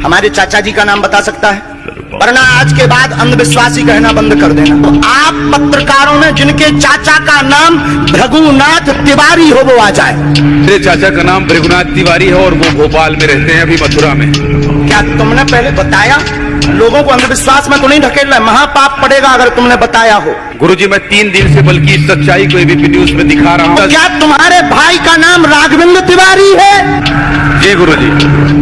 हमारे चाचा जी का नाम बता सकता है? वरना आज के बाद अंधविश्वासी कहना बंद कर देना। तो आप पत्रकारों में जिनके चाचा का नाम भृगुनाथ तिवारी हो वो आ जाए। मेरे चाचा का नाम भृगुनाथ तिवारी है और वो भोपाल में रहते हैं, अभी मथुरा में। क्या तुमने पहले बताया? लोगों को अंधविश्वास में तो नहीं ढकेलना, महापाप पड़ेगा अगर तुमने बताया हो। गुरुजी मैं 3 दिन से बल्कि इस सच्चाई को एबीपी न्यूज में दिखा रहा हूँ। तो क्या तुम्हारे भाई का नाम राघवेंद्र तिवारी है? जी गुरुजी।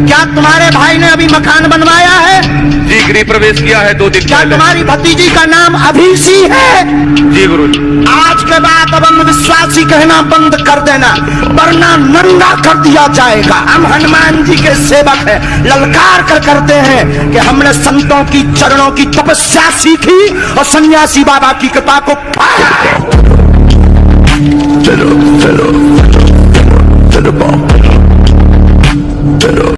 क्या तुम्हारे भाई ने अभी मकान बनवाया है? जी गृह प्रवेश किया है 2 दिन क्या पहले। तुम्हारी भतीजी का नाम अभिषी है? जी गुरुजी। आज के बाद अब अंधविश्वासी कहना बंद कर देना, वरना नंगा कर दिया जाएगा। हम हनुमान जी के सेवक हैं, ललकार कर करते हैं कि हमने संतों की चरणों की तपस्या सीखी और सन्यासी बाबा की कृपा को पाया है। चलो चलो चलो चलो।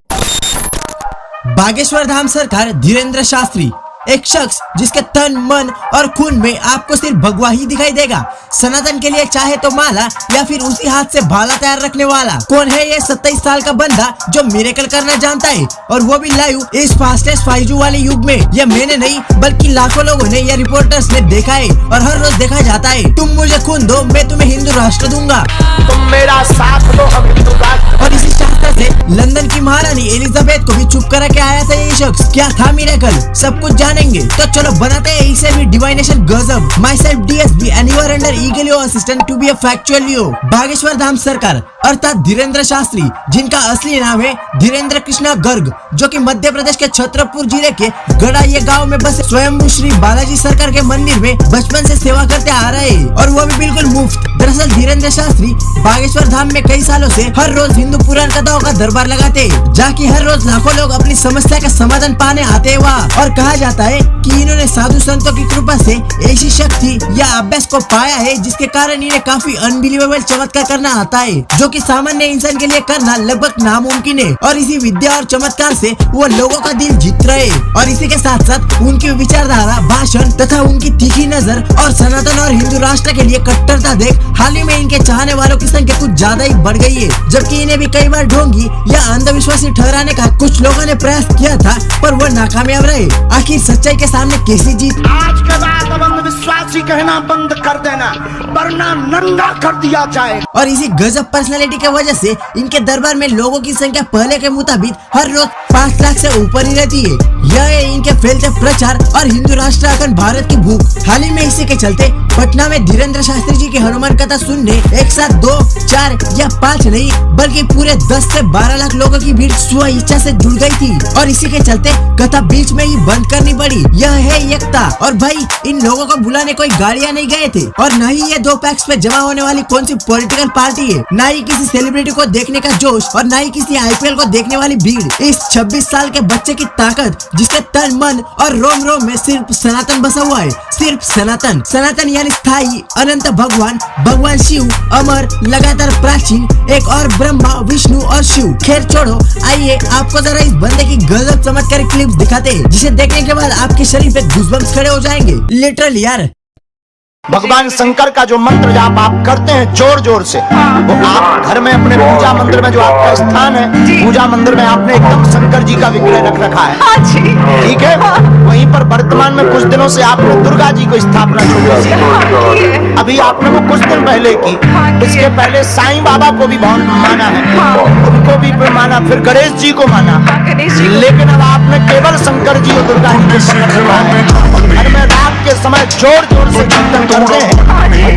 बागेश्वर धाम सरकार धीरेन्द्र शास्त्री, एक शख्स जिसके तन मन और खून में आपको सिर्फ भगवा ही दिखाई देगा। सनातन के लिए चाहे तो माला या फिर उसी हाथ से भाला तैयार रखने वाला। कौन है ये 27 साल का बंदा जो मिरेकल करना जानता है, और वो भी लाइव इस फास्टेस्ट 5G वाले युग में। ये मैंने नहीं बल्कि लाखों लोगों ने या रिपोर्टर्स ने देखा है और हर रोज देखा जाता है। तुम मुझे खून दो, मैं तुम्हें हिंदू राष्ट्र दूंगा। तुम मेरा साथ दो, हम हिंदू राष्ट्र। और इसी शास्त्र से लंदन की महारानी एलिजाबेथ को भी चुप करा के आया था ये शख्स। क्या था मिरेकल, सब कुछ जानेंगे। तो चलो बनाते हैं इसे भी डिवाइनेशन गजब। My self DSB and you are under eagle assistant to be a factual Leo। Bageshwar Dham Sarkar अर्थात धीरेन्द्र शास्त्री, जिनका असली नाम है धीरेन्द्र कृष्णा गर्ग, जो कि मध्य प्रदेश के छतरपुर जिले के गड़ा ये गांव में बसे स्वयं श्री बालाजी सरकार के मंदिर में बचपन से सेवा करते आ रहे हैं, और वो भी बिल्कुल मुफ्त। दरअसल धीरेन्द्र शास्त्री बागेश्वर धाम में कई सालों से हर रोज हिंदू पुराण कथाओं का दरबार लगाते, जहाँ हर रोज लाखों लोग अपनी समस्या का समाधान पाने आते हैं वहाँ। और कहा जाता है कि इन्होंने साधु संतों की कृपा से ऐसी शक्ति या अभ्यास को पाया है जिसके कारण इन्हें काफी अनबिलीवेबल चमत्कार करना आता है, जो कि सामान्य इंसान के लिए करना लगभग नामुमकिन है। और इसी विद्या और चमत्कार से वो लोगों का दिल जीत रहे। और इसी के साथ साथ उनकी विचारधारा, भाषण तथा उनकी तीखी नजर और सनातन और हिंदू राष्ट्र के लिए कट्टरता देख हाल ही में इनके चाहने वालों की संख्या कुछ ज्यादा ही बढ़ गई है। जबकि इन्हें भी कई बार ढोंगी या अंधविश्वासी ठहराने का कुछ लोगों ने प्रयास किया था, पर वो नाकामयाब रहे। आखिर सच्चाई के सामने कैसी जीत। आज के बाद अब अंधविश्वासी कहना बंद कर देना, वरना नंगा कर दिया जाए। और इसी गजब पर्सनालिटी की वजह से इनके दरबार में लोगों की संख्या पहले के मुताबिक हर रोज 5 लाख से ऊपर ही रहती है। यह है इनके फैलते प्रचार और हिंदू राष्ट्र अखंड भारत की भूख। हाल ही में इसी के चलते पटना में धीरेन्द्र शास्त्री जी की हनुमान कथा सुनने एक साथ 2, 4 या 5 नहीं बल्कि पूरे 10 से 12 लाख लोगों की भीड़ स्व इच्छा से जुड़ गई थी, और इसी के चलते कथा बीच में ही बंद करनी पड़ी। यह है एकता। और भाई इन लोगों को बुलाने कोई गाड़ियां नहीं गए थे, और न ही ये 2 पैक्स पे जमा होने वाली कौन सी पॉलिटिकल पार्टी है, न ही किसी सेलिब्रिटी को देखने का जोश, और न ही किसी IPL को देखने वाली भीड़। इस 26 साल के बच्चे की ताकत, जिसके तन मन और रोम रोम में सिर्फ सनातन बसा हुआ है, सिर्फ सनातन। सनातन यानी स्थायी, अनंत भगवान, भगवान शिव, अमर, लगातार प्राचीन, एक और ब्रह्मा, विष्णु और शिव। खैर छोड़ो, आइए आपको जरा इस बंदे की गजब चमत्कारी क्लिप्स दिखाते हैं, जिसे देखने के बाद आपके शरीर पे गूज़बम्प्स खड़े हो जाएंगे। लिटरली यार। भगवान शंकर का जो मंत्र जाप आप करते हैं जोर जोर से, वो आप घर में अपने पूजा मंदिर में जो आपका स्थान है, पूजा मंदिर में आपने एकदम शंकर जी का विग्रह रख रखा है, ठीक है? वहीं पर वर्तमान में कुछ दिनों से आपने दुर्गा जी को स्थापना शुरू की, अभी आपने वो कुछ दिन पहले की। इसके पहले साईं बाबा को भी बहुत माना है, उनको भी माना, फिर गणेश जी को माना, लेकिन अब आपने केवल शंकर जी और दुर्गा जी को पकड़ रखा है। घर में रात के समय जोर जोर से कीर्तन करते हैं।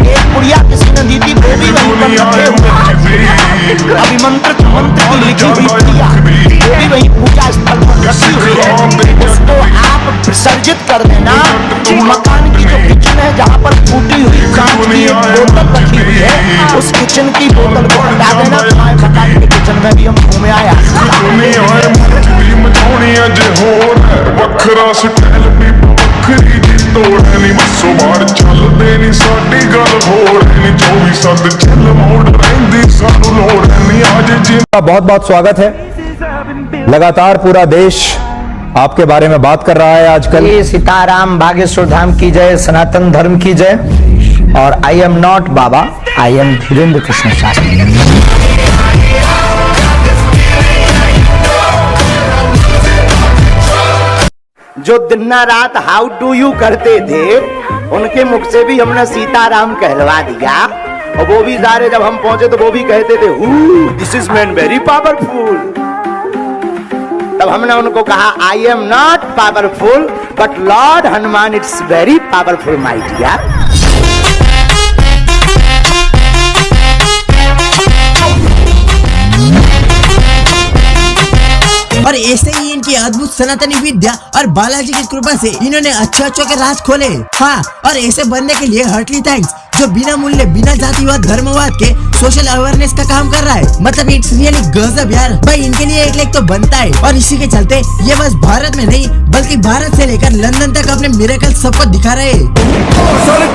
एक पुड़िया किसी ने दी थी, वो भी वहीं पर रखे हुए। अभिमंत्रित मंत्र की लिखी हुई पुड़िया वो भी वहीं पूजा स्थल पर रखी हुई है, उसको आप विसर्जित कर देना। मकान की जो किचन है, जहाँ पर फूटी हुई कांच की बोतल रखी हुई है, उस किचन की बोतल को हटा देना। हमारे मकान के किचन में भी हम घूमे आया। बहुत बहुत स्वागत है। लगातार पूरा देश आपके बारे में बात कर रहा है आजकल। सीताराम, बागेश्वर धाम की जय, सनातन धर्म की जय। और आई am not Baba, I am Dhirendra Krishna Shastri. जो दिन रात हाउ डू यू करते थे, उनके मुख से भी हमने सीताराम कहलवा दिया। और वो भी सारे जब हम पहुंचे तो वो भी कहते थे this is man very powerful. तब हमने उनको कहा I am not powerful but lord Hanuman it's very powerful my dear. और ऐसे ही इनकी अद्भुत सनातनी विद्या और बालाजी की कृपा से इन्होंने अच्छे के राज खोले। हाँ, और ऐसे बनने के लिए हार्टली थैंक्स जो बिना मूल्य, बिना जातिवाद, धर्मवाद के सोशल अवेयरनेस का काम कर रहा है। मतलब इट्स रियली गजब यार। भाई इनके लिए एक लेख तो बनता है। और इसी के चलते ये बस भारत में नहीं बल्कि भारत से लेकर लंदन तक अपने मिरेकल सबको दिखा रहे हैं।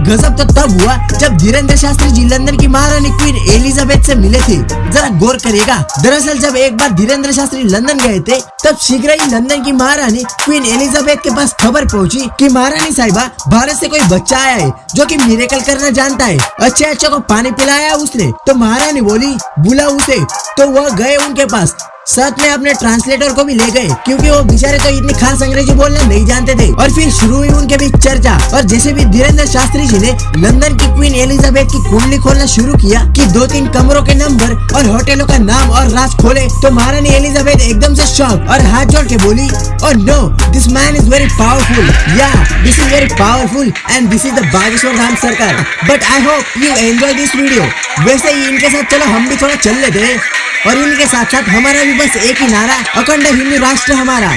गजब तो तब हुआ जब धीरेन्द्र शास्त्री जी लंदन की महारानी क्वीन एलिजाबेथ से मिले थे। जरा गौर करिएगा। दरअसल जब एक बार धीरेन्द्र शास्त्री लंदन गए थे तब शीघ्र ही लंदन की महारानी क्वीन एलिजाबेथ के पास खबर पहुंची कि महारानी साहिबा भारत से कोई बच्चा आया है जो कि मिरेकल करना जानता है। अच्छे को पानी पिलाया उसने। तो महारानी बोली बुला उसे। तो वह गए उनके पास, साथ में अपने ट्रांसलेटर को भी ले गए क्योंकि वो बेचारे तो इतनी खास अंग्रेजी बोलना नहीं जानते थे। और फिर शुरू हुई उनके बीच चर्चा। और जैसे भी धीरेन्द्र शास्त्री जी ने लंदन की क्वीन एलिजाबेथ की कुंडली खोलना शुरू किया कि 2-3 कमरों के नंबर और होटलों का नाम और राज खोले तो महारानी एलिजाबेथ एकदम से शॉक और हाथ जोड़ के बोली oh no this man is very powerful. Yeah this is very powerful and this is the Bageshwar Dham Sarkar. But I hope you enjoy this video. वैसे ही इनके साथ चलो हम भी थोड़ा चल लेते हैं। और इनके साथ साथ हमारा भी बस एक ही नारा, अखंड हिंदू राष्ट्र हमारा।